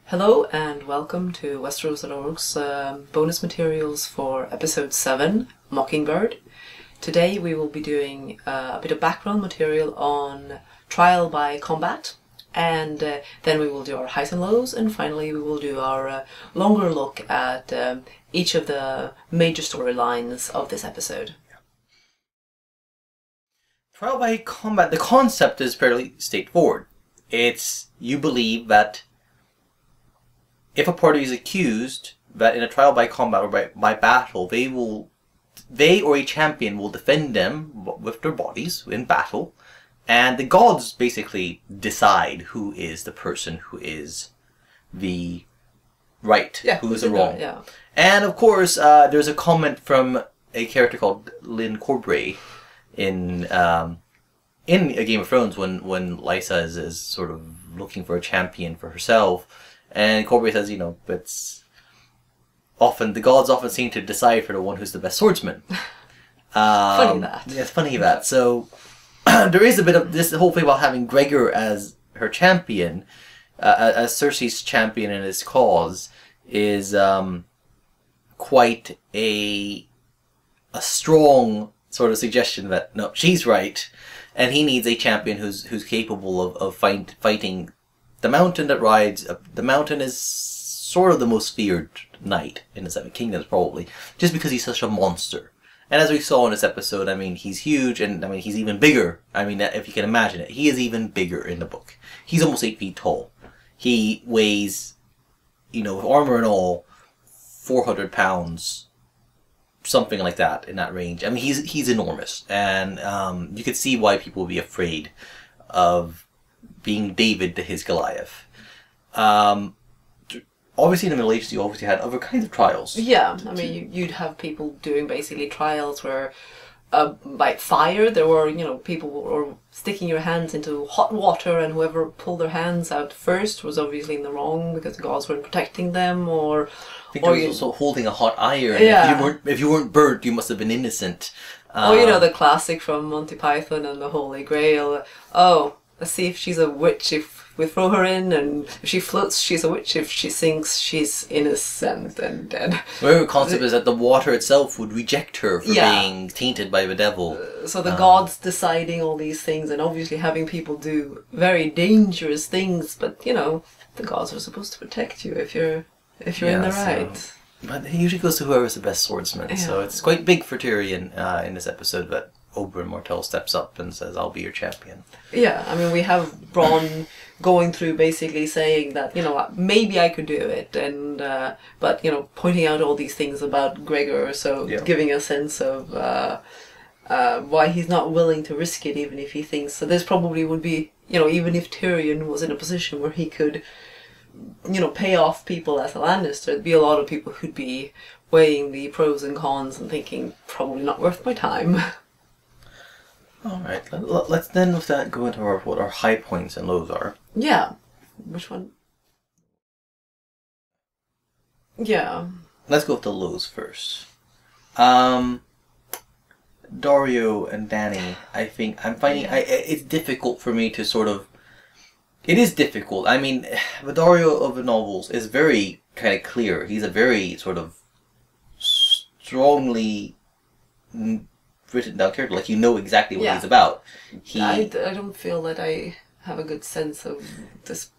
Hello and welcome to Westeros.org's bonus materials for episode 7, Mockingbird. Today we will be doing a bit of background material on trial by combat, and then we will do our highs and lows, and finally we will do our longer look at each of the major storylines of this episode. Trial by combat, the concept is fairly straightforward. It's, you believe that if a party is accused that in a trial by combat or by battle, they or a champion will defend them with their bodies in battle, and the gods basically decide who is the person who is the right, who is the wrong. Yeah. And of course, there's a comment from a character called Lynn Corbray in A Game of Thrones when Lysa is sort of looking for a champion for herself. And Corbray says, it's often the gods often seem to decide for the one who's the best swordsman. Funny that. Yeah, it's funny that. So there is a bit of this whole thing about having Gregor as her champion, as Cersei's champion in his cause, is quite a strong sort of suggestion that no, she's right, and he needs a champion who's capable of fighting. The mountain that rides... the mountain is sort of the most feared knight in the Seven Kingdoms, probably. Just because he's such a monster. And as we saw in this episode, he's huge, and he's even bigger. If you can imagine it. He is even bigger in the book. He's almost 8 feet tall. He weighs, with armor and all, 400 pounds. Something like that, in that range. He's enormous. And you could see why people would be afraid of being David to his Goliath. Obviously in the Middle Ages you obviously had other kinds of trials. Yeah, you'd have people doing basically trials where by fire there were, people were sticking your hands into hot water, and whoever pulled their hands out first was obviously in the wrong because the gods weren't protecting them, or... I think there was also holding a hot iron. Yeah. If you weren't burnt, you must have been innocent. Or, the classic from Monty Python and the Holy Grail. Oh, let's see if she's a witch. If we throw her in, and if she floats, she's a witch. If she sinks, she's innocent and dead. The concept is that the water itself would reject her for being tainted by the devil. So the gods deciding all these things, and obviously having people do very dangerous things, but the gods are supposed to protect you if you're in the right. But it usually goes to whoever's the best swordsman. Yeah. So it's quite big for Tyrion in this episode that Oberyn Martell steps up and says, "I'll be your champion." Yeah, we have Bronn going through basically saying that, maybe I could do it, and but pointing out all these things about Gregor, so giving a sense of why he's not willing to risk it, even if he thinks. So this probably would be, even if Tyrion was in a position where he could, pay off people as a Lannister, there'd be a lot of people who'd be weighing the pros and cons and thinking, probably not worth my time. Alright, let's then with that go into what our high points and lows are. Yeah. Which one? Yeah. Let's go with the lows first. Dario and Dany, I think, I'm finding, it's difficult for me to sort of... It is difficult. The Dario of the novels is very kind of clear. He's a very sort of strongly written down character, like exactly what he's about. I don't feel that I have a good sense of this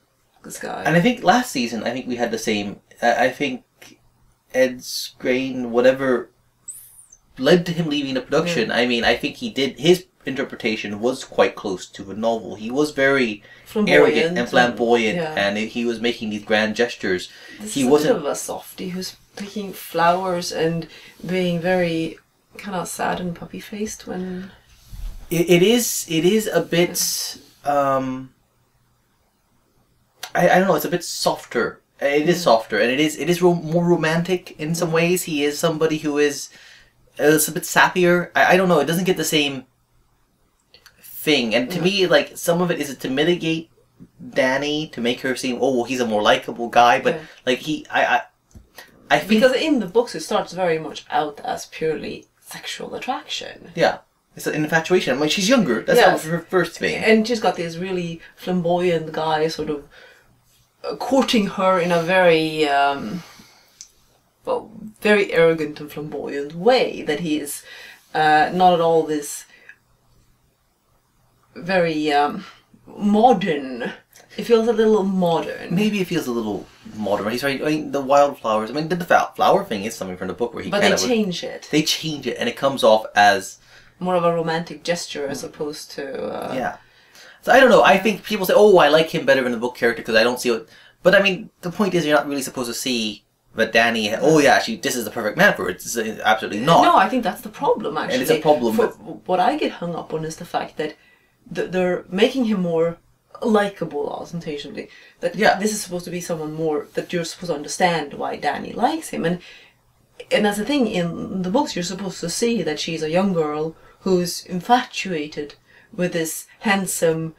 guy. And I think last season, we had the same. I think Ed Skrein, whatever led to him leaving the production. I think he did, his interpretation was quite close to the novel. He was very arrogant and flamboyant, and he was making these grand gestures. He wasn't a bit of a softie who's picking flowers and being very kind of sad and puppy faced when it is a bit I don't know, it's a bit softer. It is softer, and it is more romantic in some ways. He is somebody who is a bit sappier. I don't know, it doesn't get the same thing, and to me, like, some of it is to mitigate Dany, to make her seem, he's a more likable guy, but like I think, because in the books it starts very much out as purely sexual attraction. Yeah. It's an infatuation. She's younger. That's her first thing. And she's got this really flamboyant guy sort of courting her in a very very arrogant and flamboyant way. That he is not at all this very modern. It feels a little modern. Maybe it feels a little modern. He's right. I mean, the wildflowers. I mean, the flower thing is something from the book where he. But they change it. They change it, and it comes off as more of a romantic gesture as opposed to. Yeah. So I don't know. I think people say, "Oh, I like him better in the book character because I don't see what." But I mean, the point is, you're not really supposed to see that Danny. Oh yeah, actually, this is the perfect man for it. It's absolutely not. No, I think that's the problem. Actually, and it's a problem. What I get hung up on is the fact that they're making him more likable, ostensibly. That this is supposed to be someone more that you're supposed to understand why Danny likes him, and that's the thing. In the books, you're supposed to see that she's a young girl who's infatuated with this handsome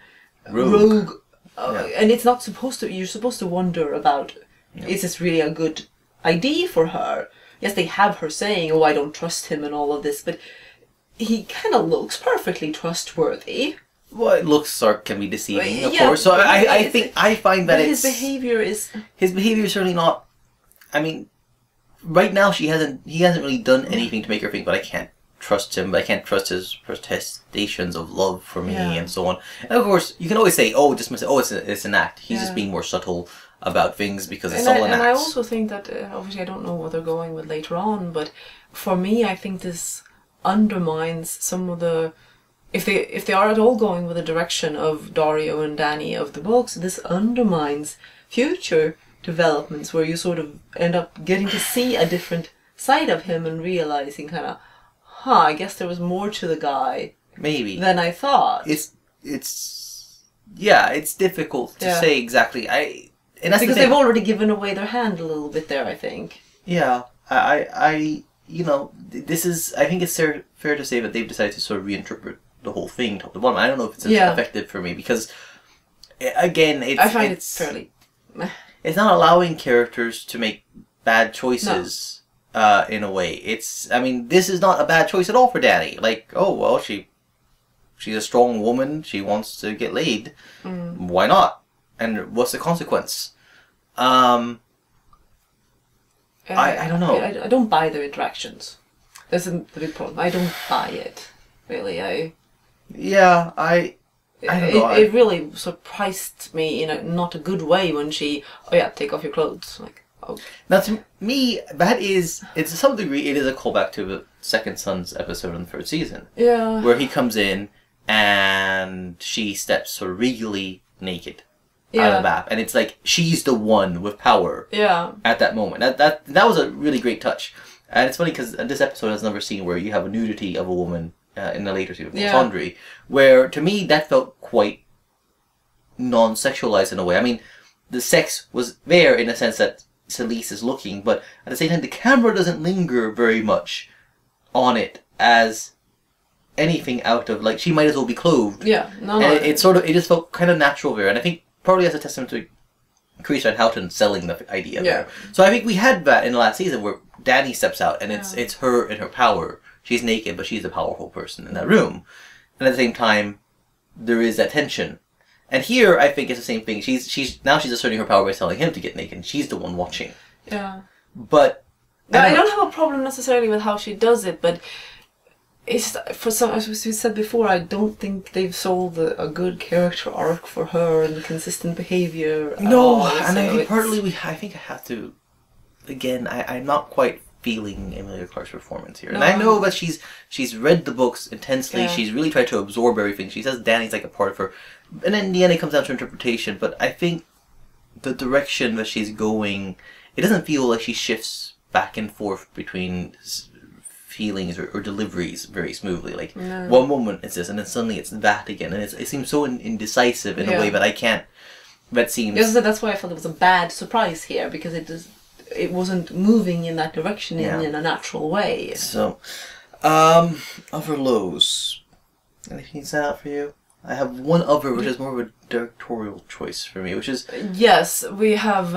rogue and it's not supposed to. You're supposed to wonder about is this really a good idea for her? Yes, they have her saying, "Oh, I don't trust him," and all of this, but he kind of looks perfectly trustworthy. Well, looks can be deceiving, of course. So I think I find that his behavior is certainly not. I mean, right now he hasn't really done anything to make her think, but I can't trust him. But I can't trust his protestations of love for me and so on. And of course, you can always say, "Oh, it's an act." He's just being more subtle about things because it's all an act. And I also think that obviously I don't know what they're going with later on, but for me, I think this undermines some of the. If they are at all going with the direction of Dario and Danny of the books, this undermines future developments where you sort of end up getting to see a different side of him and realizing kind of, I guess there was more to the guy than I thought. It's difficult to say exactly. And that's because they've already given away their hand a little bit there, I think. Yeah, this is. I think it's fair to say that they've decided to sort of reinterpret the whole thing top to bottom. I don't know if it's effective for me because, again, I find it's fairly. It's not allowing characters to make bad choices. In a way, this is not a bad choice at all for Danny. Like, oh well, she's a strong woman. She wants to get laid. Why not? And what's the consequence? I don't know. I don't buy their interactions. That's the big problem. I don't buy it. Really, I don't know. It really surprised me in a not a good way when she, take off your clothes. Like, oh. Now to me, it's to some degree, it is a callback to the Second Son's episode in the third season. Yeah. Where he comes in and she steps sort of regally naked out of the bath. And it's like, she's the one with power at that moment. That was a really great touch. And it's funny because this episode has another scene where you have a nudity of a woman in the later season, Laundry, where to me that felt quite non-sexualized in a way. I mean, the sex was there in a sense that Celise is looking, but at the same time the camera doesn't linger very much on it as anything out of, like, she might as well be clothed. Yeah, it just felt kind of natural there, and I think probably as a testament to Chris Van Houten selling the idea there. So I think we had that in the last season where Danny steps out and it's her and her power. She's naked, but she's a powerful person in that room. And at the same time, there is that tension. And here, I think it's the same thing. She's asserting her power by telling him to get naked. She's the one watching. Yeah. But I don't have a problem necessarily with how she does it, but it's as we said before, I don't think they've sold a good character arc for her and consistent behavior. No, and I think partly I think I have to. Again, I'm not quite feeling Emilia Clarke's performance here, and I know that she's read the books intensely. She's really tried to absorb everything. She says Danny's like a part of her, and then in the end it comes down to interpretation. But I think the direction that she's going, it doesn't feel like she shifts back and forth between feelings or deliveries very smoothly. Like one moment it's this, and then suddenly it's that again, and it seems so indecisive in a way that I can't. That seems. Yes, that's why I felt it was a bad surprise here, because it wasn't moving in that direction in a natural way. So, other lows. Anything stand out for you? I have one other, which is more of a directorial choice for me, which is... Yes, we have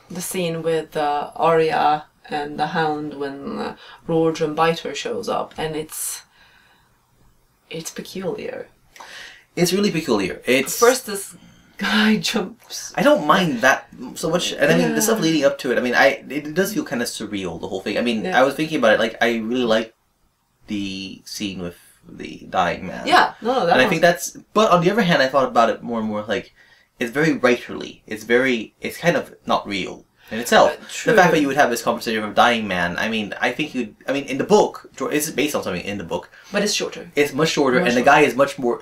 the scene with Arya and the Hound when Roger and Biter shows up, and it's peculiar. It's really peculiar. It's... First, this guy jumps. I don't mind that so much, and I mean the stuff leading up to it. I mean, it does feel kind of surreal, the whole thing. I mean, I was thinking about it. Like, I really like the scene with the dying man. Yeah, no, that. And I think that's. But on the other hand, I thought about it more and more. Like, it's very writerly. It's kind of not real in itself. The fact that you would have this conversation with a dying man. I mean, I think you'd. I mean, in the book, it's based on something in the book, but it's shorter. It's much shorter, and the guy is much more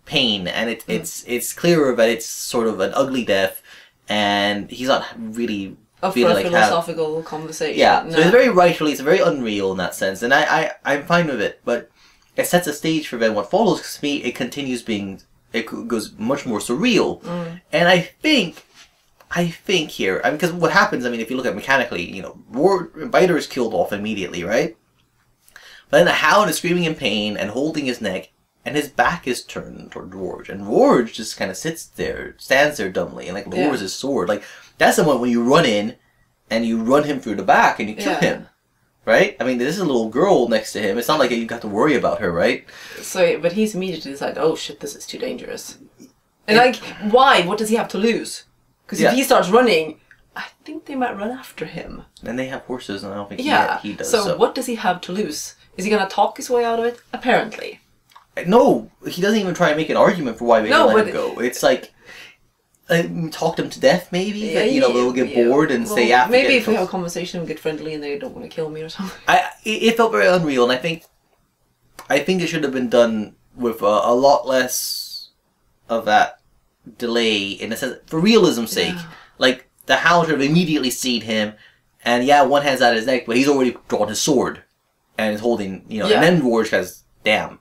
pain, and it's clearer that it's sort of an ugly death, and he's not really feeling like philosophical conversation. Yeah, so it's very writerly, it's very unreal in that sense, and I'm fine with it, but it sets a stage for then what follows. Because to me, it goes much more surreal, and I think here, I mean, because what happens, I mean, if you look at mechanically, you know, Biter is killed off immediately, right? But then the Hound is screaming in pain and holding his neck. And his back is turned toward Dwarge. And Dwarge just kind of stands there dumbly, and like lowers his sword. Like, that's the one when you run in, and you run him through the back, and you kill him. Right? I mean, there's a little girl next to him. It's not like you got to worry about her, right? So, but he's immediately decided, oh shit, this is too dangerous. And like, why? What does he have to lose? Because if he starts running, I think they might run after him. And they have horses, and I don't think he does. So what does he have to lose? Is he going to talk his way out of it? Apparently. No, he doesn't even try and make an argument for why we let him go. It's like, talk them to death, maybe? Yeah, you know, they'll get bored and say, yeah, maybe if we have a conversation and get friendly and they don't want to kill me or something. It felt very unreal, and I think it should have been done with a lot less of that delay, in a sense, for realism's sake. Like, the Hound should have immediately seen him, and one hand's at his neck, but he's already drawn his sword, and is holding, you know, and then Dwarge has, damn.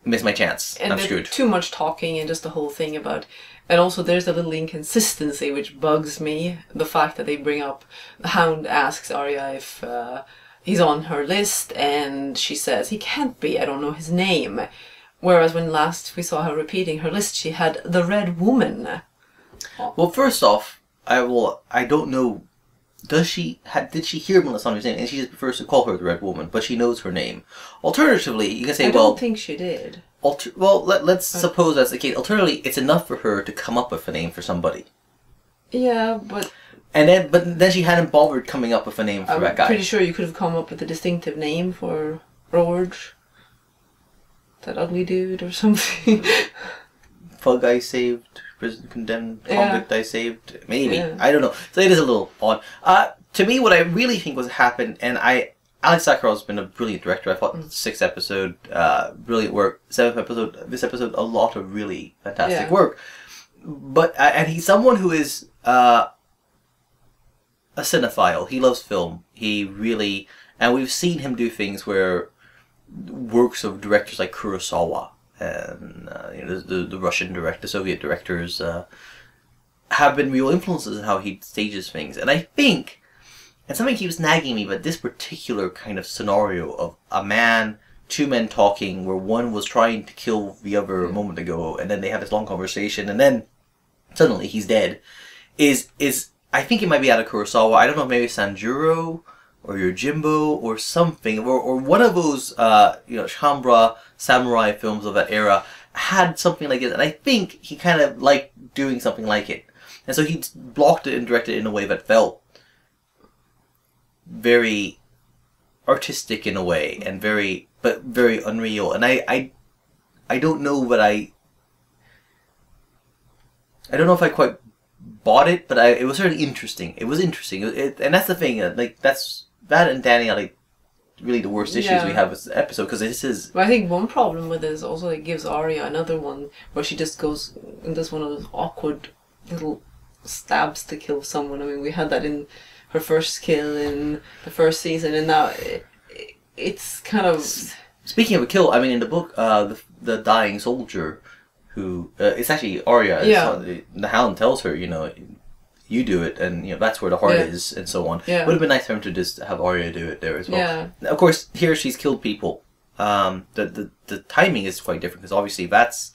Missed my chance. And I'm screwed. Too much talking and just the whole thing about... And also there's a little inconsistency which bugs me. The fact that they bring up... The Hound asks Arya if he's on her list, and she says, he can't be, I don't know his name. Whereas when last we saw her repeating her list, she had the Red Woman. Well, first off, I don't know... Did she hear Melisandre's name, and she just prefers to call her the Red Woman, but she knows her name. Alternatively, you can say, I don't think she did. Let's suppose that's the case. Alternatively, it's enough for her to come up with a name for somebody. Yeah, but... But then she hadn't bothered coming up with a name for that guy. I'm pretty sure you could have come up with a distinctive name for Roge. That ugly dude or something. Thug I saved, prison condemned, convict I saved, maybe. I don't know. So it is a little odd. To me, what I really think was happened, and Alex Sakharov's been a brilliant director. I thought 6th episode, brilliant work. 7th episode, this episode, a lot of really fantastic work. But and he's someone who is a cinephile. He loves film. He really, and we've seen him do things where works of directors like Kurosawa and you know, the Russian director, the Soviet directors have been real influences in how he stages things. And I think, and something keeps nagging me, but this particular kind of scenario of a man, 2 men talking, where one was trying to kill the other a moment ago, and then they have this long conversation, and then suddenly he's dead, is I think it might be out of Kurosawa. I don't know, maybe Sanjuro or Yojimbo or something, or one of those you know, Shambra samurai films of that era had something like this, and I think he kind of liked doing something like it, and so he blocked it and directed it in a way that felt very artistic in a way, and very unreal. And I don't know, but I don't know if I quite bought it, but it was certainly interesting. It was interesting, and that's the thing. Like that and Danny are like really the worst issues we have with the episode, because this is. But I think one problem with it is also it gives Arya another one where she just goes and does one of those awkward little stabs to kill someone. I mean, we had that in her first kill in the first season, and now it's kind of. Speaking of a kill, I mean, in the book, the dying soldier, who it's actually Arya. The Hound tells her, you know, you do it, and you know that's where the heart is, and so on. Would have been nice for him to just have Arya do it there as well. Of course, here she's killed people. The timing is quite different, because obviously that's.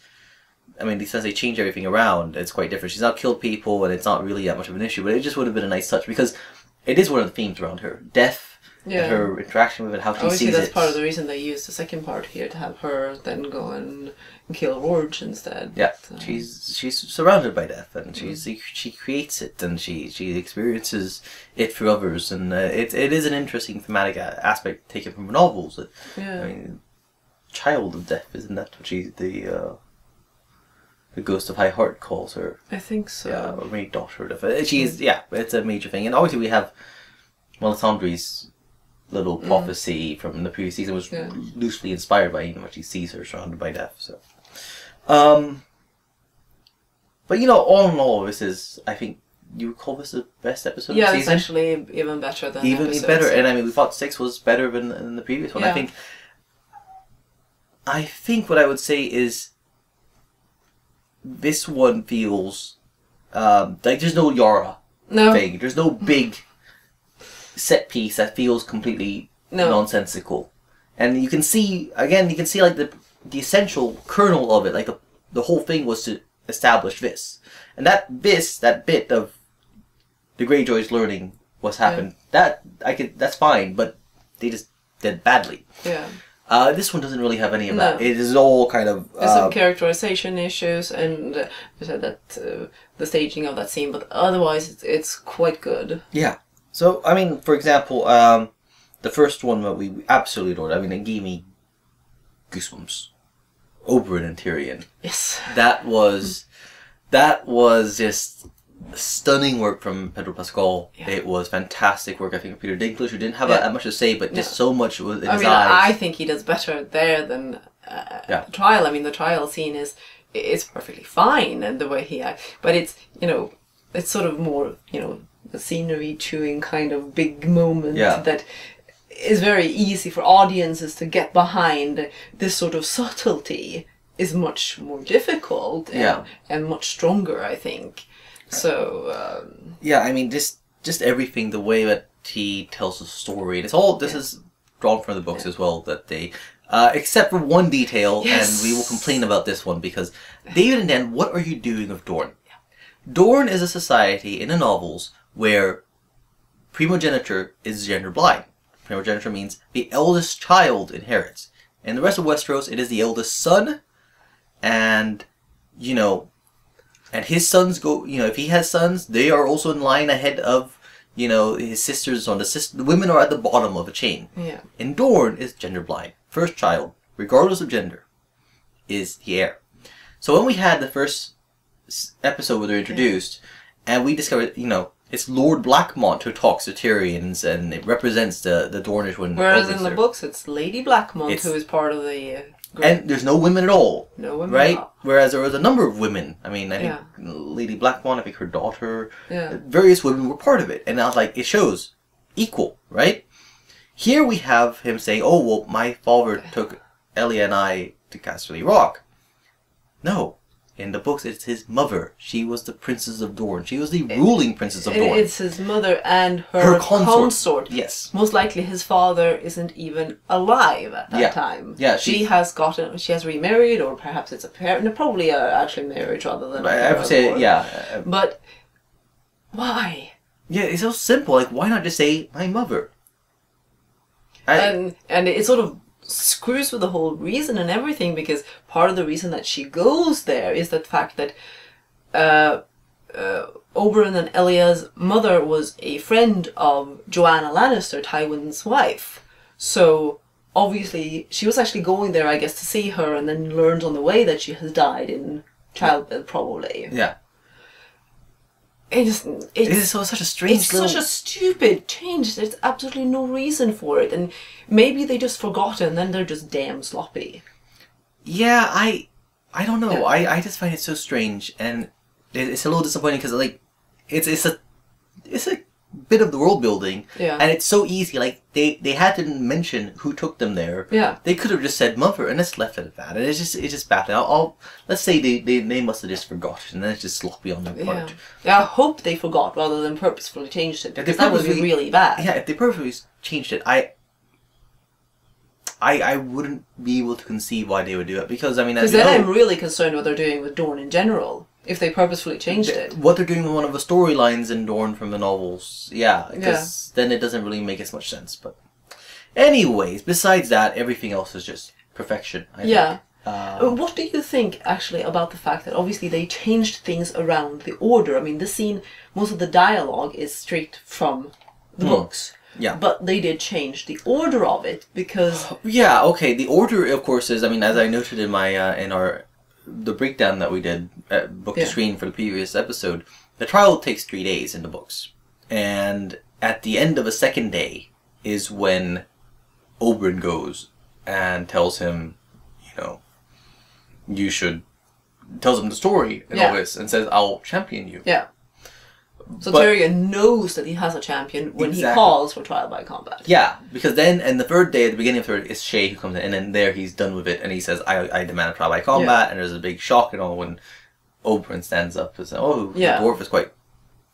I mean, since they change everything around, it's quite different. She's not killed people, and it's not really that much of an issue. But it just would have been a nice touch, because it is one of the themes around her death. And her interaction with it, how she sees it. That's part of the reason they used the second part here, to have her then go and kill Rorge instead. Yeah, she's surrounded by death, and she creates it, and she experiences it for others, and it is an interesting thematic aspect taken from novels. Yeah. I mean, child of death, isn't that what the ghost of High Heart calls her? I think so. Yeah, or maybe daughter of death. She's it's a major thing, and obviously we have Melisandre's little prophecy from the previous season was loosely inspired by what she sees her surrounded by death. So, but all in all, this is, I think, you would call this the best episode of the season? Yeah, it's actually even better than even better. And I mean, we thought 6 was better than the previous one. Yeah. I think what I would say is this one feels like there's no Yara thing. There's no big set piece that feels completely nonsensical, and you can see like the essential kernel of it, like the whole thing was to establish this, and that bit of the Greyjoys learning what's happened, that's fine, but they just did badly. Yeah. This one doesn't really have any of that. It is all kind of there's some characterization issues, and we said that the staging of that scene, but otherwise it's quite good. Yeah. So, I mean, for example, the first one that we absolutely adored, I mean, it gave me goosebumps. Oberyn and Tyrion. Yes. That was just stunning work from Pedro Pascal. Yeah. It was fantastic work, I think, of Peter Dinklage, who didn't have that much to say, but just so much was in his eyes. I think he does better there than Trial. I mean, the Trial scene is perfectly fine, and the way he acts, but it's, it's sort of more, the scenery chewing kind of big moment that is very easy for audiences to get behind. This sort of subtlety is much more difficult and much stronger, I think. So I mean, just everything, the way that he tells the story, and it's all this is drawn from the books as well, that they except for one detail, and we will complain about this one, because David and Dan, what are you doing with Dorne? Dorne is a society in the novels where primogeniture is gender blind. Primogeniture means the eldest child inherits. In the rest of Westeros, it is the eldest son, and, and his sons go, if he has sons, they are also in line ahead of, his sisters on the women are at the bottom of a chain. Yeah. And Dorne is gender blind. First child, regardless of gender, is the heir. So when we had the first episode where they're introduced, and we discovered, it's Lord Blackmont who talks to Tyrion, and it represents the Dornish women. Whereas in the books, it's Lady Blackmont who is part of the group. And there's no women at all. No women right? At all. Whereas there was a number of women. I mean, I think Lady Blackmont, I think her daughter, various women were part of it. And I was like, it shows equal, right? Here we have him saying, oh, well, my father took Ellie and I to Casterly Rock. No. In the books, it's his mother. She was the Princess of Dorne. She was the ruling Princess of Dorne. It's his mother and her consort. Yes. Most likely his father isn't even alive at that time. Yeah, she has remarried, or perhaps it's a parent. No, probably actually marriage rather than I would say, but why? Yeah, it's so simple. Like, why not just say, my mother? And it sort of screws with the whole reason and everything, because part of the reason that she goes there is the fact that Oberyn and Elia's mother was a friend of Joanna Lannister, Tywin's wife. So obviously she was actually going there, I guess, to see her, and then learned on the way that she has died in childbirth, probably. Yeah. It's such a strange such a stupid change. There's absolutely no reason for it, and maybe they just forgot it, and then they're just damn sloppy. Yeah, I don't know. Yeah. I just find it so strange, and it's a little disappointing because it's a bit of the world building, and it's so easy. Like they had to mention who took them there. Yeah, they could have just said mother and just left it at that. And it's just bad. Let's say they must have just forgotten, and then it's just sloppy on their part. Yeah, I hope they forgot rather than purposefully changed it, because that would be really bad. Yeah, if they purposely changed it, I wouldn't be able to conceive why they would do it, because I mean, because then I'm really concerned what they're doing with Dorne in general. If they purposefully changed it. What they're doing with one of the storylines in Dorne from the novels. Yeah, because then it doesn't really make as much sense. But anyways, besides that, everything else is just perfection, I think. What do you think, actually, about the fact that obviously they changed things around the order? I mean, this scene, most of the dialogue is straight from the books. Yeah. But they did change the order of it because... Yeah, okay. The order, of course, is, I mean, as I noted in my, the breakdown that we did at Book to Screen for the previous episode, the trial takes 3 days in the books. And at the end of a second day is when Oberyn goes and tells him, tells him the story and all this, and says, I'll champion you. Yeah. So Tyrion knows that he has a champion when he calls for trial by combat. Yeah, because then, and the third day, at the beginning of the third, it's Shay who comes in, and then there he's done with it, and he says, I demand a trial by combat, and there's a big shock and all when Oberyn stands up and says, the dwarf is quite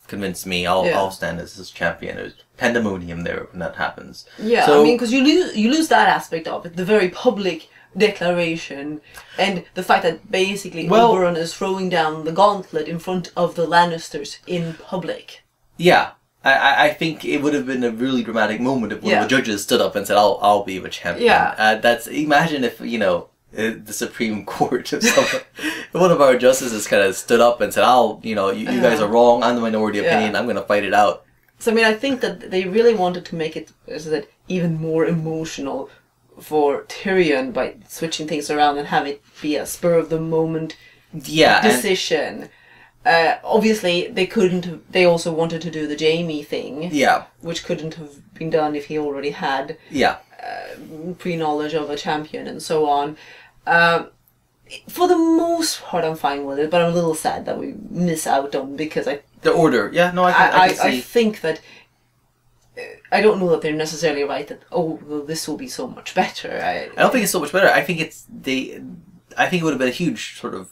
convinced me, I'll stand as his champion. There's pandemonium there when that happens. Yeah, so, I mean, because you lose that aspect of it, the very public declaration, and the fact that basically Oberyn is throwing down the gauntlet in front of the Lannisters in public. Yeah. I think it would have been a really dramatic moment if one of the judges stood up and said, I'll be the champion. Yeah. Imagine if, the Supreme Court of one of our justices kind of stood up and said, you guys are wrong, I'm the minority opinion, I'm going to fight it out. So, I mean, I think that they really wanted to make it even more emotional for Tyrion by switching things around and have it be a spur-of-the-moment decision. Obviously, they also wanted to do the Jaime thing, which couldn't have been done if he already had pre-knowledge of a champion and so on. For the most part, I'm fine with it, but I'm a little sad that we miss out on, because the order. Yeah, no, I think that I don't know that they're necessarily right that this will be so much better. I don't think it's so much better. I think I think it would have been a huge sort of.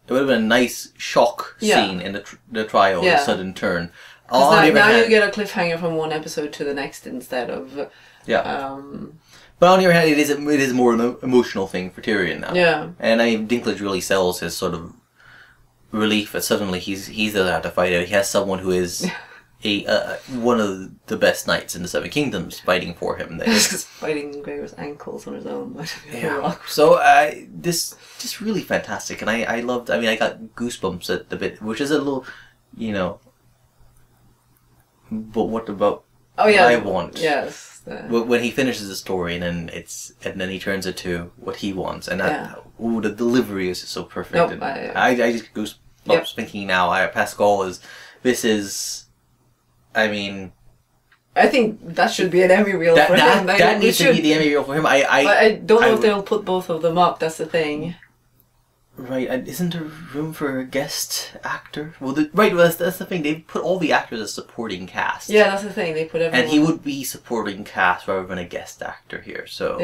It would have been a nice shock scene in the trial, a sudden turn. Now you get a cliffhanger from one episode to the next instead of. But on the other hand, it is more an emotional thing for Tyrion now. Yeah. And Dinklage really sells his sort of relief that suddenly he's allowed to fight out. He has someone who is one of the best knights in the Seven Kingdoms fighting for him. Just fighting Gregor's ankles on his own. So this just really fantastic, and I loved. I mean, I got goosebumps at the bit, which is a little, But what about? What I want? Yes. When he finishes the story, and then he turns it to what he wants, and the delivery is just so perfect. Nope, and I just goosebumps thinking now. Pascal is. I mean, I think that should be an Emmy reel for him. That needs to be the Emmy reel for him. I don't know if they'll put both of them up. That's the thing. Right, isn't there room for a guest actor? Well, that's the thing. They put all the actors as supporting cast. Yeah, that's the thing. They put everyone. And he would be supporting cast rather than a guest actor here. So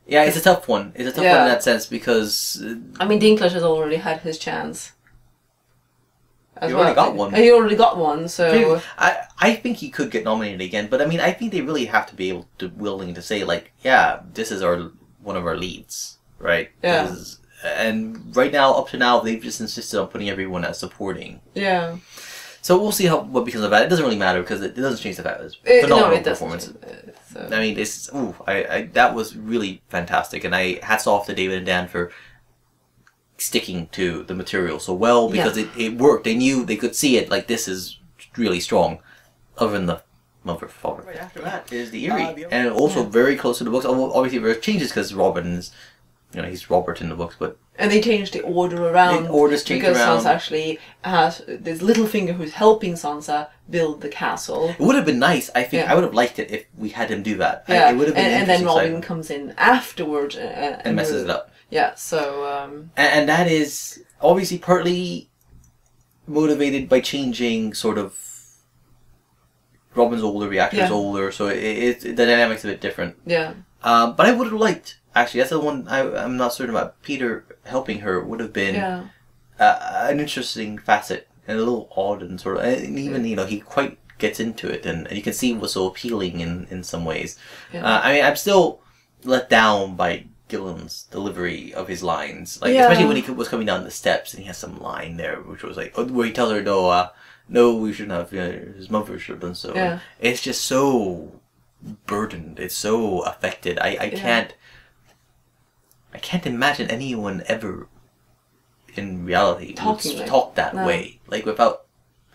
yeah, it's a tough one. It's a tough one in that sense because. I mean, Dinklage has already had his chance. He already got one. He already got one, so... I think he could get nominated again, but I mean, I think they really have to be willing to say, this is one of our leads, right? Yeah. And right now, up to now, they've just insisted on putting everyone as supporting. Yeah. So we'll see what becomes of that. It doesn't really matter because it doesn't change the fact that it's phenomenal performance. I mean, that was really fantastic, and hats off to David and Dan for sticking to the material so well, because it worked. They could see it, this is really strong, other than the mother father. Right after that is the Eyrie, and also very close to the books. Obviously there are changes because Robin's, he's Robert in the books, but and they changed the order around. The orders changed because around. Sansa actually has this Littlefinger who's helping Sansa build the castle. It would have been nice. I think I would have liked it if we had him do that. Yeah, it would have been and then Robin comes in afterwards and messes it up. Yeah, so... And that is obviously partly motivated by changing sort of... Robin's older, the actor's older, so the dynamic's a bit different. Yeah. But I would have liked... Actually, that's the one I'm not certain about. Peter helping her would have been an interesting facet, and a little odd, and sort of... And even, he quite gets into it, and you can see what's so appealing in some ways. Yeah. I mean, I'm still let down by Gillen's delivery of his lines, especially when he was coming down the steps and he has some line there which was where he tells her no, we shouldn't have, his mother should have done so. Yeah. It's just so burdened, it's so affected. I can't I can't imagine anyone ever in reality Talking would like, talk that no. way, like without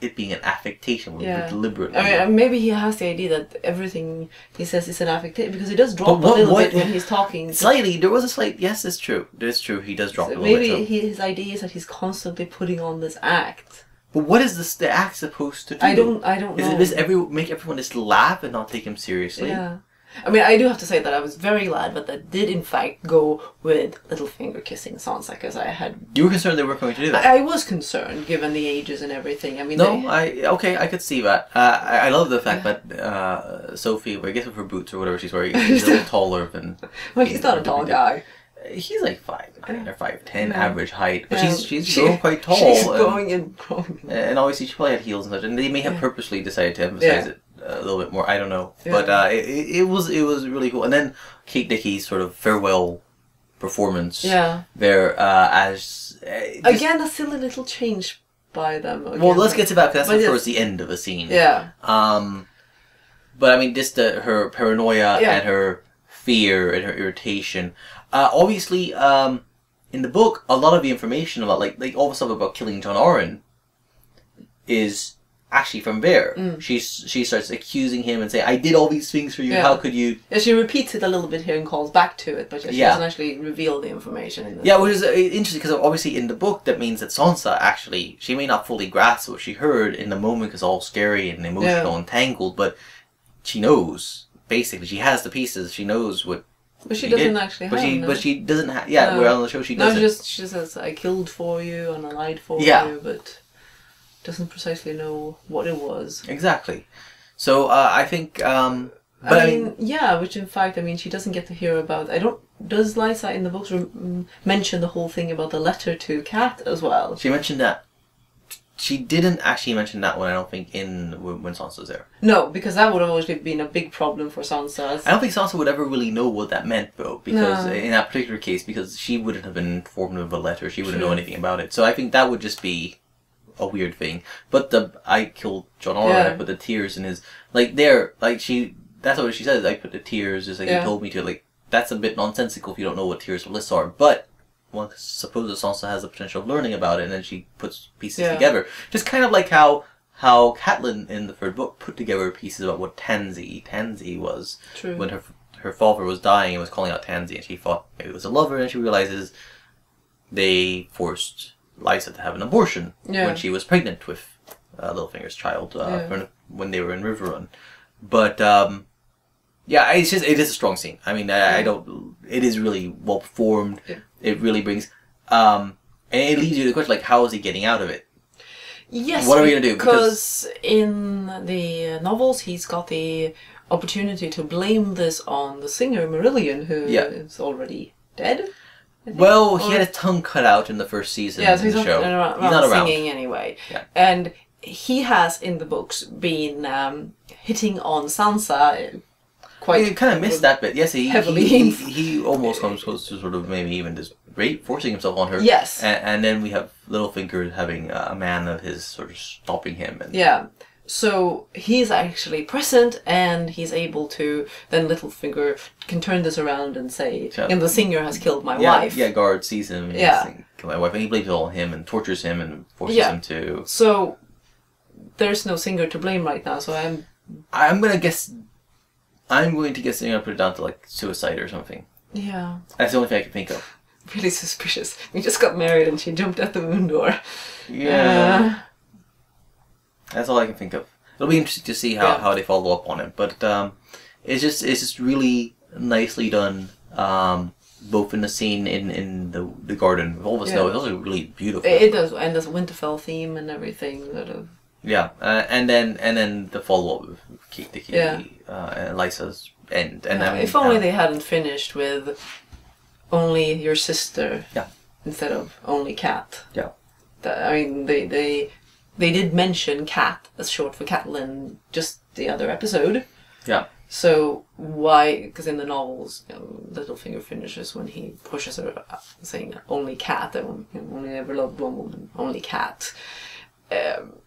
it being an affectation, deliberately. I mean, maybe he has the idea that everything he says is an affectation, because he does drop a little bit when he's talking. Slightly, there was a slight. Yes, it's true. It's true. He does drop a little bit. Maybe his idea is that he's constantly putting on this act. But what is the act supposed to do? I don't know. Is it make everyone just laugh and not take him seriously? Yeah. I mean, I do have to say that I was very glad that did in fact go with Littlefinger kissing Sansa, because I had... You were concerned they weren't going to do that? I was concerned, given the ages and everything. I mean, I could see that. I love the fact that Sophie, I guess with her boots or whatever she's wearing, is a little taller than... Well, he's not a tall guy. He's like 5'9" or 5'10", average height, but she's she, grown quite tall. She's growing and growing. And obviously she probably had heels and such, and they may have purposely decided to emphasize it a little bit more. I don't know, but it was really cool. And then Kate Dickie's sort of farewell performance. There as again a silly little change by them. Again. Well, let's get to that because that's towards the end of the scene. Yeah. But I mean, just her paranoia and her fear and her irritation. Obviously, in the book, a lot of the information about like all the stuff about killing John Arryn is actually from there. She starts accusing him and saying, "I did all these things for you. How could you?" Yeah, she repeats it a little bit here and calls back to it, but she doesn't actually reveal the information. In which is interesting because obviously in the book that means that Sansa actually she may not fully grasp what she heard in the moment because all scary and emotional and tangled, but she knows basically she has the pieces. She knows what. But she doesn't actually have. But she doesn't have. Yeah, we're on the show. She doesn't. No, she says, "I killed for you and I lied for you," but doesn't precisely know what it was. Exactly. So I think. But I mean, which in fact, I mean, she doesn't get to hear about. Does Lysa in the books mention the whole thing about the letter to Cat as well? She mentioned that. She didn't actually mention that one, I don't think, when Sansa's there. No, because that would have always been a big problem for Sansa. I don't think Sansa would ever really know what that meant, though, because in that particular case, because she wouldn't have been informed of a letter, she wouldn't know anything about it. So I think that would just be a weird thing. But I killed John Arryn, I put the tears in his... that's what she says, I put the tears, just like he told me to. Like, that's a bit nonsensical if you don't know what tears of bliss are, but... One supposes Sansa has the potential of learning about it, and then she puts pieces together. Just kind of like how Catelyn in the third book put together pieces about what Tansy was. True. When her father was dying and was calling out Tansy, and she thought maybe it was a lover, and she realizes they forced Lysa to have an abortion when she was pregnant with Littlefinger's child when they were in Riverrun. But it is a strong scene. I mean, it is really well performed. Yeah. It really brings, and it leads you to the question, like, how is he getting out of it? Yes. What are we going to do? Because in the novels, he's got the opportunity to blame this on the singer Marillion, who is already dead. Well, he had his tongue cut out in the first season of the show. He's not around singing anyway. Yeah. And he has, in the books, been hitting on Sansa quite... You kind of missed that bit. Yes, heavily. He almost comes close to sort of maybe even just forcing himself on her. Yes. And then we have Littlefinger having a man of his sort of stopping him. Yeah. So he's actually present, and he's able to... Then Littlefinger can turn this around and say, the singer has killed my wife. Yeah, guard sees him and saying, kill my wife. And he blames it all on him and tortures him and forces him to... So there's no singer to blame right now, so I'm going to guess... I'm going to guess they're going to put it down to, like, suicide or something. Yeah. That's the only thing I can think of. Really suspicious. We just got married and she jumped out the moon door. Yeah. That's all I can think of. It'll be interesting to see how they follow up on it. But it's just really nicely done, both in the scene in the garden with all the snow. It's also really beautiful. It does. And there's a Winterfell theme and everything. Yeah, and then the follow-up with Kate Dickie and Lysa's end. And if only they hadn't finished with only your sister instead of only Cat. Yeah. I mean, they did mention Cat as short for Catelyn just the other episode. Yeah. So why? Because in the novels, Littlefinger finishes when he pushes her, saying only Cat. Only ever loved one woman, only Cat.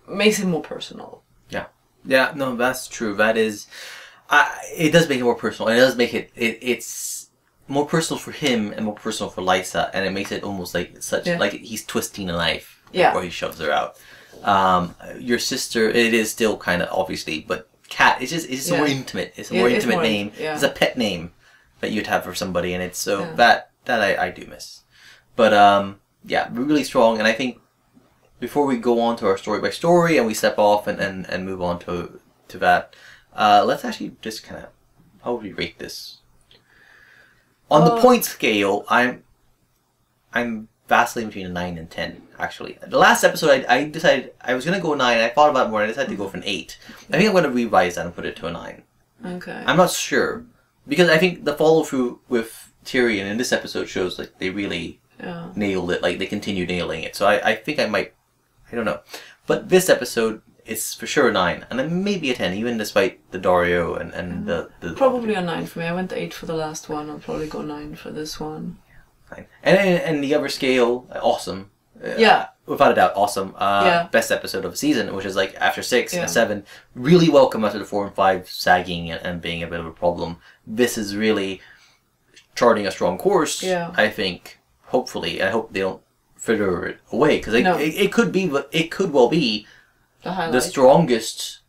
Makes it more personal. Yeah, no, that's true. That is, it does make it more personal. It does make it's more personal for him and more personal for Lysa, and it makes it almost like like he's twisting a knife before he shoves her out. Your sister, it is still kind of obviously, but Cat, it's just more intimate. It's a more intimate name. It's a pet name that you'd have for somebody, and it's so that I do miss. But yeah, really strong, and I think before we go on to our story by story and we step off and move on to that, let's actually just kind of, how would we rate this? On the point scale, I'm vacillating between a 9 and 10, actually. The last episode, I decided I was going to go 9. I thought about it more, and I decided to go for an 8. I think I'm going to revise that and put it to a 9. Okay. I'm not sure. Because I think the follow-through with Tyrion in this episode shows like they really nailed it. Like, they continue nailing it. So I think I might... I don't know. But this episode, it's for sure a 9. And then maybe a 10, even despite the Dario and the... Probably a 9 for me. I went 8 for the last one. I'll probably go 9 for this one. And the other scale, awesome. Without a doubt, awesome. Best episode of the season, which is like after 6 and 7, really welcome after the 4 and 5 sagging and being a bit of a problem. This is really charting a strong course, I think, hopefully. I hope they don't fritter it away, because it could be, it could well be the strongest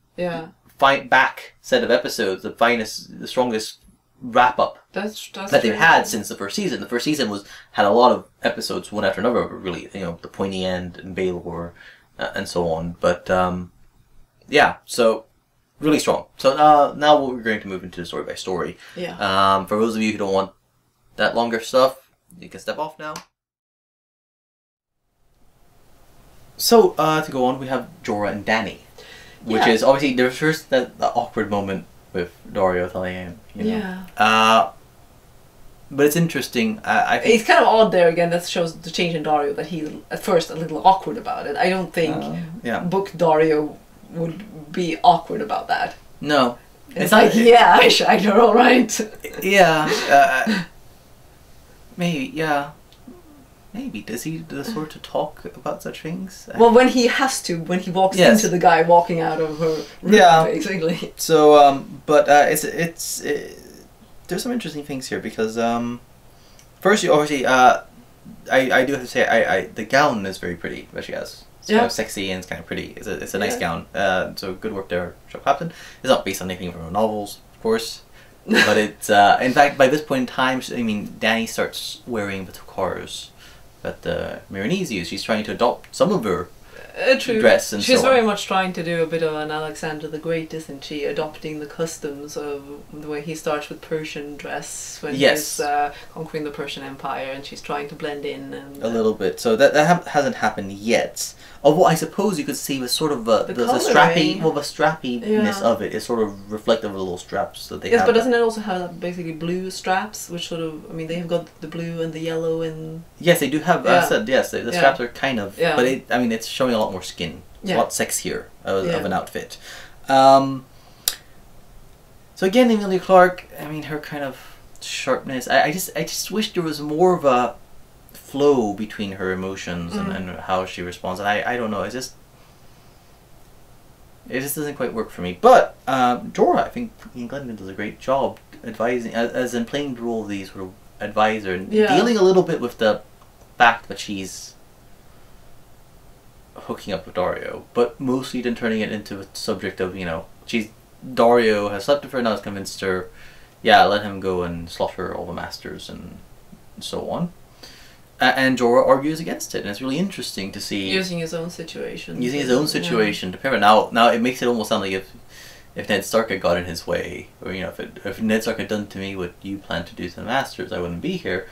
fight back set of episodes, the strongest wrap up that they've had since the first season. The first season had a lot of episodes one after another, really, the pointy end and Baelor and so on. But yeah, so really strong. So now we're going to move into the story by story. For those of you who don't want that longer stuff, you can step off now. So to go on, we have Jorah and Dany, which is obviously there's first that awkward moment with Dario telling him, but it's interesting. I think it's kind of odd there again. That shows the change in Dario, that he's at first a little awkward about it. I don't think book Dario would be awkward about that. No, it's like I shagged her, all right. Maybe does he sort of talk about such things? Well, when he has to, when he walks into the guy walking out of her room, basically. So, but it's there's some interesting things here because first, obviously, I do have to say the gown is very pretty that she has. It's kind of sexy and it's kind of pretty. It's a nice gown. So good work there, Joe Clapton. It's not based on anything from her novels, of course. But it's in fact by this point in time, I mean, Dany starts wearing the Tokars that the Myronese use. She's trying to adopt some of her dress and she's so on. very much trying to do a bit of an Alexander the Great, isn't she? Adopting the customs of the way he starts with Persian dress when he's conquering the Persian Empire, and she's trying to blend in and a little bit. So that hasn't happened yet. Although I suppose you could see was sort of the strappiness of it is sort of reflective of the little straps that they have. Yes, but doesn't it also have basically blue straps, which sort of, I mean, they have got the blue and the yellow and... Yes, they do have, I said, yes, the straps are kind of, but it's showing a lot more skin. It's a lot sexier of an outfit. So again, Emilia Clarke, I mean, her kind of sharpness, I just wish there was more of a flow between her emotions and how she responds, and I don't know, it just doesn't quite work for me. But Jorah, I think Ian Glennon does a great job advising, as in playing the role of the sort of advisor and dealing a little bit with the fact that she's hooking up with Dario, but mostly then turning it into a subject of, Dario has slept with her, now has convinced her, let him go and slaughter all the masters and so on. And Jorah argues against it, and it's really interesting to see using his own situation. To pivot. Now it makes it almost sound like if Ned Stark had got in his way, or if Ned Stark had done to me what you plan to do to the Masters, I wouldn't be here.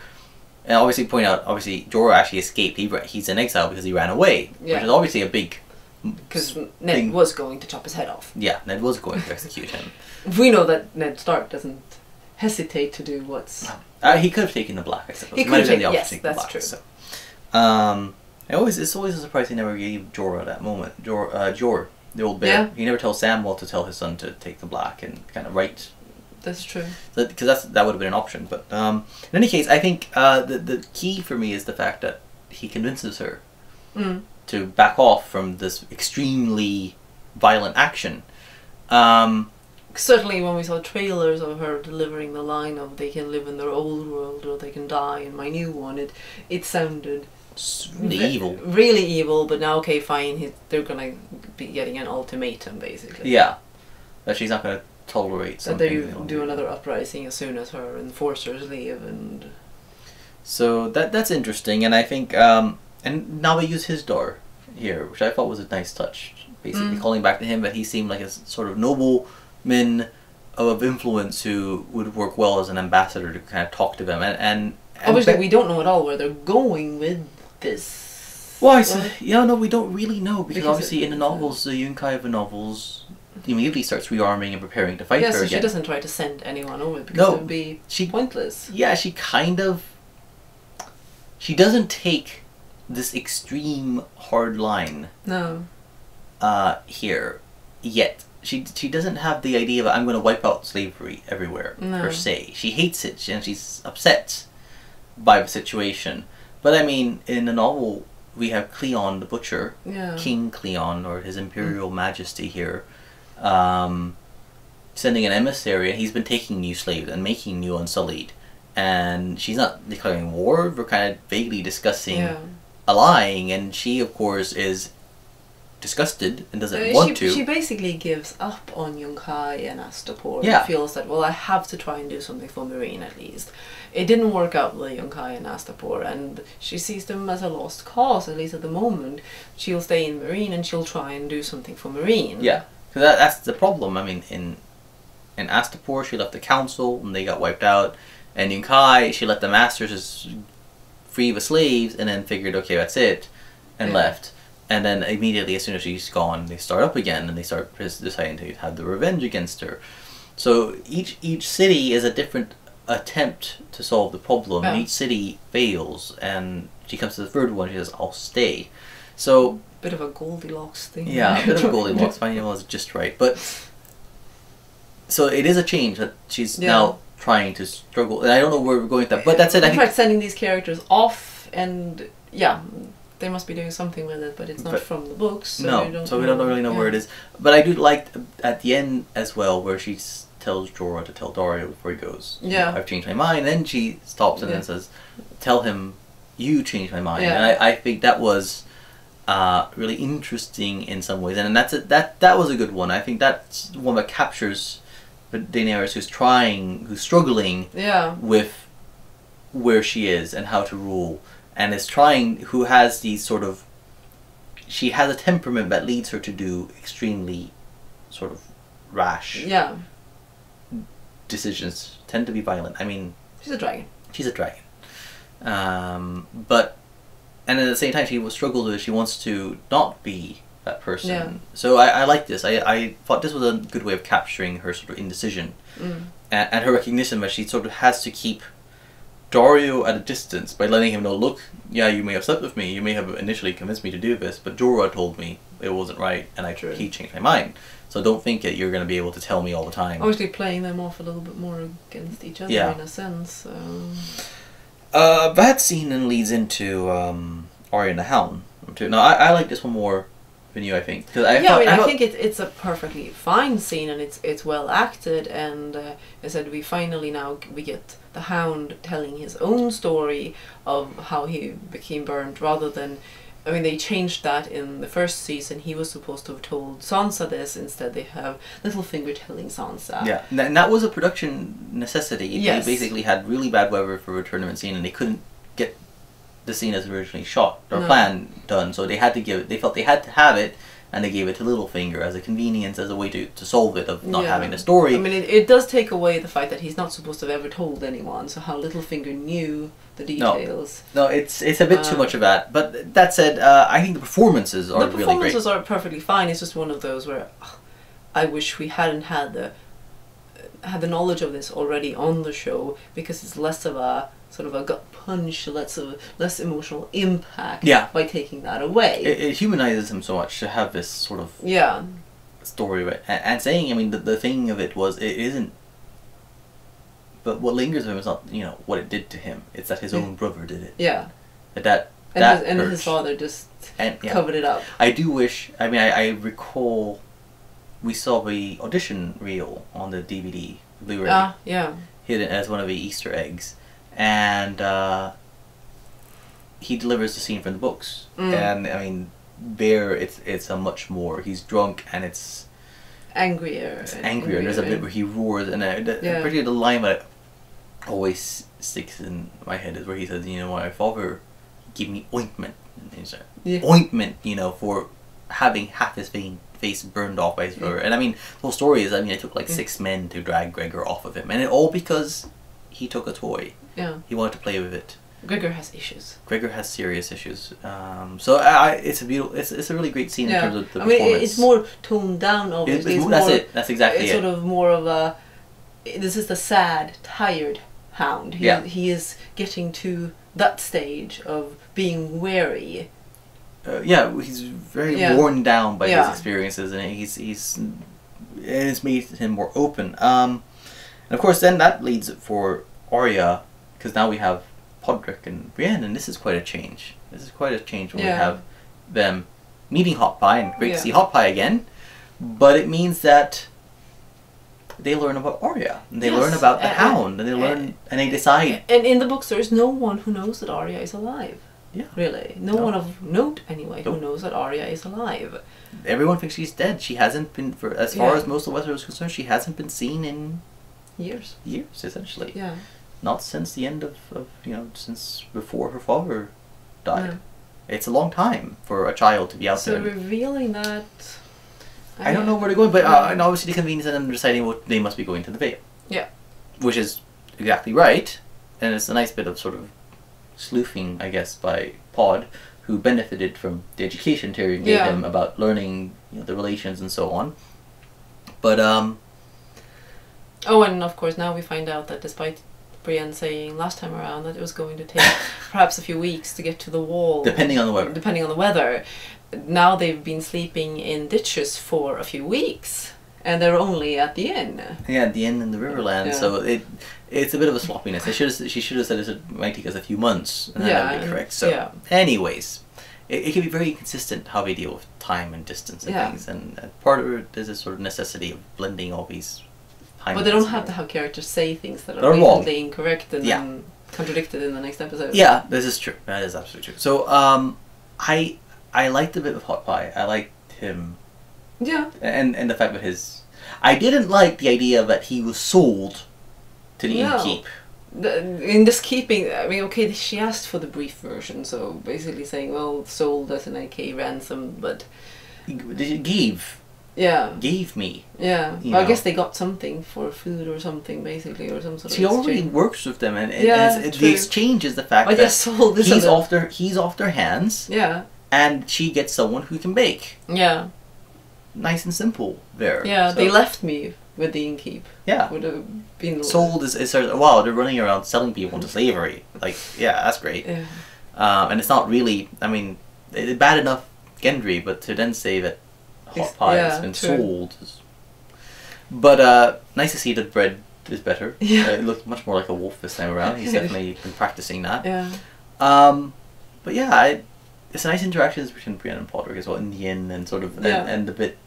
And obviously Jorah actually escaped. He's in exile because he ran away, which is obviously a big. Because Ned was going to chop his head off. Yeah, Ned was going to execute him. We know that Ned Stark doesn't hesitate to do what's... he could have taken the black, I suppose. He could have taken, yes, that's true. So. It's always a surprise he never gave Jorah that moment. Jor, the old bear. Yeah. He never tells Samwell to tell his son to take the black and kind of write. That's true. Because that would have been an option. But in any case, I think the key for me is the fact that he convinces her to back off from this extremely violent action. Because certainly when we saw trailers of her delivering the line of they can live in their old world or they can die in my new one, it sounded really evil. Really evil, but now, okay, fine, they're going to be getting an ultimatum, basically. Yeah. That she's not going to tolerate something. That they do another uprising as soon as her enforcers leave, and... So that's interesting, and I think, and now we use his door here, which I thought was a nice touch. Basically calling back to him, that he seemed like a sort of nobleman of influence who would work well as an ambassador to kind of talk to them, and obviously we don't know at all where they're going with this. Well, no, we don't really know, because obviously in the novels, the Yunkai of the novels immediately starts rearming and preparing to fight her again. She doesn't try to send anyone over because it would be pointless. Yeah, she doesn't take this extreme hard line. No. Here, yet she doesn't have the idea of I'm going to wipe out slavery everywhere per se. She hates it and she's upset by the situation. But I mean, in the novel, we have Cleon the Butcher, King Cleon, or His Imperial Majesty here, sending an emissary, and he's been taking new slaves and making new Unsullied. And she's not declaring war, we're kind of vaguely discussing allying, and she, of course, is disgusted and doesn't want to. She basically gives up on Yunkai and Astapor. Yeah. And feels that, well, I have to try and do something for Marine at least. It didn't work out with Yunkai and Astapor, and she sees them as a lost cause, at least at the moment. She'll stay in Marine and she'll try and do something for Marine. Yeah, because that's the problem. I mean, in Astapor, she left the council and they got wiped out. And Yunkai, she let the masters free the slaves and then figured, okay, that's it, and left. And then immediately, as soon as she's gone, they start up again and they start deciding to have the revenge against her. So each city is a different attempt to solve the problem. And each city fails, and she comes to the third one. She says, "I'll stay." So bit of a Goldilocks thing. Yeah, a bit of a Goldilocks. Finding was just right, but so it is a change that she's now trying to struggle. And I don't know where we're going with that, but that's it. In fact, sending these characters off, and they must be doing something with it, but it's not from the books. So we don't really know where it is. But I do like at the end as well, where she tells Jorah to tell Dario before he goes, I've changed my mind. And then she stops and then says, tell him you changed my mind. And I think that was really interesting in some ways. And that was a good one. I think that's one that captures Daenerys who's struggling with where she is and how to rule. And is who has these sort of, she has a temperament that leads her to do extremely sort of rash decisions, tend to be violent. I mean, she's a dragon. But, and at the same time, she will struggle with it. She wants to not be that person. Yeah. So I like this. I thought this was a good way of capturing her sort of indecision and her recognition that she sort of has to keep Dario at a distance by letting him know, look, you may have slept with me, you may have initially convinced me to do this, but Jorah told me it wasn't right, and he changed my mind. So don't think that you're going to be able to tell me all the time. Obviously playing them off a little bit more against each other in a sense. That scene then leads into Arya and the Hound. Now, I like this one more than you, I think. I think it's a perfectly fine scene, and it's well acted, and I said we finally now we get the Hound telling his own story of how he became burnt, rather than, I mean, they changed that in the first season. He was supposed to have told Sansa this. Instead, they have Littlefinger telling Sansa. Yeah, and that was a production necessity. Yes. They basically had really bad weather for a tournament scene, and they couldn't get the scene as originally shot or planned done. So they felt they had to have it, and they gave it to Littlefinger as a convenience, as a way to solve it, of not having the story. I mean, it does take away the fact that he's not supposed to have ever told anyone, so how Littlefinger knew the details. No, it's a bit too much of that. But that said, I think the performances are really great. The performances are perfectly fine. It's just one of those where I wish we hadn't had the knowledge of this already on the show, because it's less of a sort of a gut punch, less emotional impact by taking that away. It humanizes him so much to have this sort of story, and saying, I mean, the thing of it was, it isn't, but what lingers with him is not, what it did to him. It's that his own brother did it. Yeah. And his father just covered it up. I do wish, I mean, I recall we saw the audition reel on the DVD, Blu-ray. Yeah. Hidden as one of the Easter eggs. And he delivers the scene from the books. And, I mean, there it's a much more... He's drunk and it's... Angrier. It's angrier. There's a bit where he roars. And particularly the line that always sticks in my head is where he says, you know, my father gave me ointment. Ointment, you know, for having half his face burned off by his brother. And I mean, the whole story is, I mean, it took like 6 men to drag Gregor off of him. And it all because he took a toy. Yeah. He wanted to play with it. Gregor has issues. Gregor has serious issues. So it's a beautiful, it's a really great scene in terms of the performance. Mean, it's more toned down, obviously. That's it. That's exactly it. It's sort of more of a, this is the sad, tired hound. He is getting to that stage of being wary. He's very worn down by his experiences, and it's made him more open. And of course, then that leads for Arya, because now we have Podrick and Brienne, and this is quite a change. This is quite a change when we have them meeting Hot Pie, and great to see Hot Pie again. But it means that they learn about Arya, and they learn about the Hound, and they learn, and they decide. And in the books, there is no one who knows that Arya is alive. Yeah. Really. No one of note, anyway, who knows that Arya is alive. Everyone thinks she's dead. She hasn't been, for as far as most of Westeros is concerned, she hasn't been seen in... Years, essentially. Yeah. Not since the end of you know, since before her father died. No. It's a long time for a child to be out there. So revealing that... I don't know where they're going, but and obviously the convenience of them deciding what they must be going to the Vale. Yeah. Which is exactly right, and it's a nice bit of sort of sleuthing, I guess, by Pod, who benefited from the education Tyrion gave him about learning, you know, the relations and so on. But oh, and of course now we find out that despite Brienne saying last time around that it was going to take perhaps a few weeks to get to the wall, depending on the weather. Now they've been sleeping in ditches for a few weeks, and they're only at the inn. Yeah, at the inn in the Riverland. So it's a bit of a sloppiness. She should have said it might take us a few months, and that would be correct. So, anyways, it can be very inconsistent how they deal with time and distance and things, and part of it is a sort of necessity of blending all these. But they don't have to have characters say things that are blatantly incorrect and then contradicted in the next episode. Yeah, this is true. That is absolutely true. So, I liked the bit with Hot Pie. I liked him. Yeah. And the fact that I didn't like the idea that he was sold to the innkeep. In this keeping, I mean, okay, she asked for the brief version, so basically saying, well, sold as an AK ransom, but... Gave. Yeah. Gave me. Yeah. Well, I guess they got something for food or something, basically, or some sort of She already works with them, and the exchange is the fact that sold he's off their hands. Yeah. And she gets someone who can bake. Yeah. Nice and simple there. Yeah, so they left me with the innkeep. Yeah. Would have been... Sold is wow, they're running around selling people into slavery. Like, yeah, that's great. Yeah. And it's not really, I mean, it's bad enough Gendry, but to then say that Hot Pie has been sold is... But nice to see that bread is better. Yeah. It looked much more like a wolf this time around. He's definitely been practicing that. Yeah. But yeah, it's a nice interactions between Brienne and Podrick as well in the inn, and sort of and the bit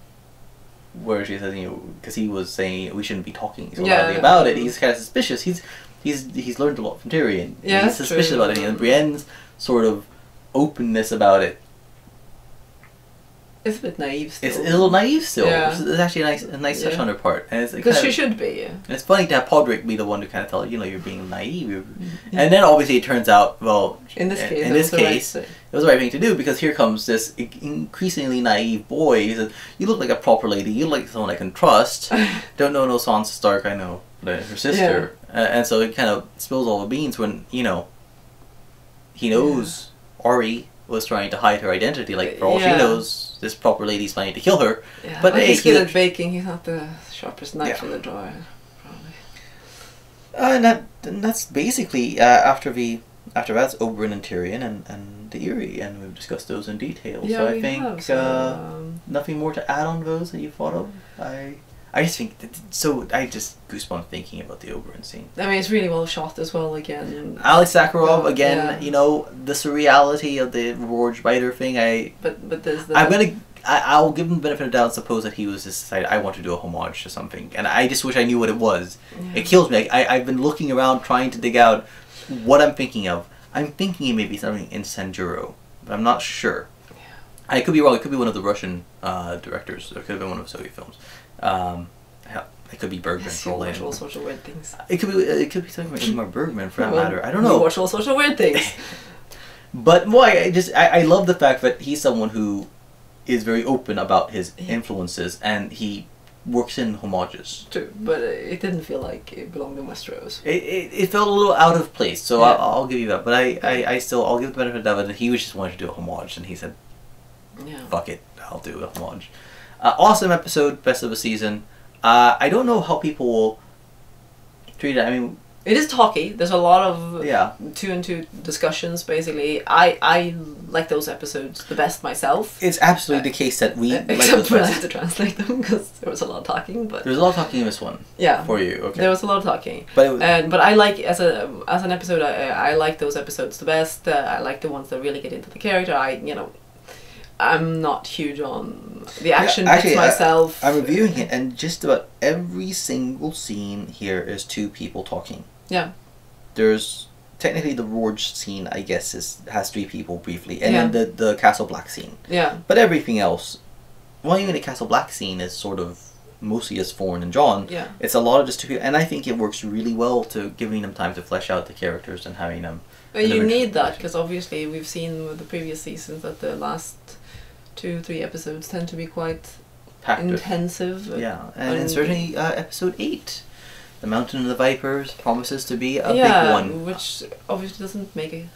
where she says, you know, because he was saying we shouldn't be talking so loudly about it. He's kind of suspicious. He's learned a lot from Tyrion. Yeah, he's suspicious about it, and Brienne's sort of openness about it. It's a bit naive still. It's a little naive still. Yeah. It's actually a nice touch on her part. Because she should be. And it's funny to have Podrick be the one to kind of tell her, you know, you're being naive. And then obviously it turns out, well, in this case, it was the right thing to do, because here comes this increasingly naive boy. He says, you look like a proper lady. You look like someone I can trust. Don't know no Sansa Stark, I know. Her sister. And so it kind of spills all the beans when, you know, he knows Ari was trying to hide her identity. Like, for all she knows, this proper lady's planning to kill her. Yeah, but he's good at baking. He's not the sharpest knife in the drawer, probably. And that's basically after that's Oberyn and Tyrion and the Eyrie, and we've discussed those in detail. Yeah, so I think nothing more to add on those that you thought of. I just think I just goosebumps thinking about the Oberyn scene. I mean, it's really well shot as well again. Alex Sakharov again. You know, the surreality of the Roar Spider thing. But there's the... I'm gonna I'll give him the benefit of the doubt. Suppose that he was just decided, I want to do a homage to something, and I just wish I knew what it was. Yeah. It kills me. I've been looking around trying to dig out what I'm thinking of. I'm thinking it may be something in Sanjuro, but I'm not sure. Yeah. I could be wrong. It could be one of the Russian directors. It could have been one of the Soviet films. It could be Bergman. Yes, you watch all sorts of weird things. It could be something like Ingmar Bergman for that matter. I don't know. You watch all sorts of weird things. But boy, I love the fact that he's someone who is very open about his influences, and he works in homages. True, but it didn't feel like it belonged in Westeros. It felt a little out of place, so yeah. I'll give you that. But I'll give the benefit of the doubt that he was just wanted to do a homage, and he said, "Fuck it, I'll do a homage." Awesome episode, best of the season. I don't know how people will treat it. I mean, it is talky. There's a lot of 2-and-2 discussions. Basically, I like those episodes the best myself. It's absolutely the case that we except when I had to translate them because there was a lot of talking. But there was a lot of talking in this one. Yeah, for you. Okay, there was a lot of talking. But I like as an episode. I like those episodes the best. I like the ones that really get into the character. I'm not huge on the action bits myself. I'm reviewing it, and just about every single scene here is two people talking. Yeah. There's technically the Rourge scene, I guess, has three people briefly, and then the Castle Black scene. Yeah. But everything else, well, even the Castle Black scene is sort of mostly just Thorne and John. Yeah. It's a lot of just two people, and I think it works really well to giving them time to flesh out the characters and having them. But you need that because obviously we've seen with the previous seasons that the last 2-3 episodes tend to be quite intensive. Yeah, and certainly episode 8, The Mountain of the Vipers, promises to be a big one. Which obviously doesn't make a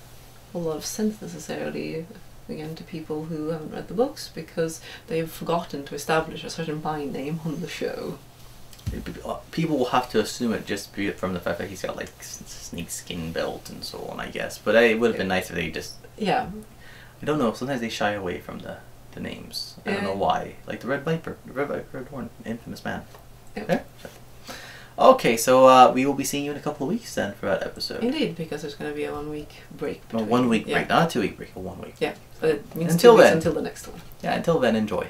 whole lot of sense necessarily, again, to people who haven't read the books, because they've forgotten to establish a certain by name on the show. People will have to assume it just from the fact that he's got like snake skin belt and so on, I guess. But it would have been nice if they just... Yeah. I don't know, sometimes they shy away from the names. I don't know why. Like the Red Viper. The Red Viper, infamous man. Yep. There? Okay, so we will be seeing you in a couple of weeks then for that episode. Indeed, because there's going to be a 1 week break. Between, 1 week break, not a 2 week break, a 1 week. Yeah, but it means until 2 weeks until the next one. Yeah, until then, enjoy.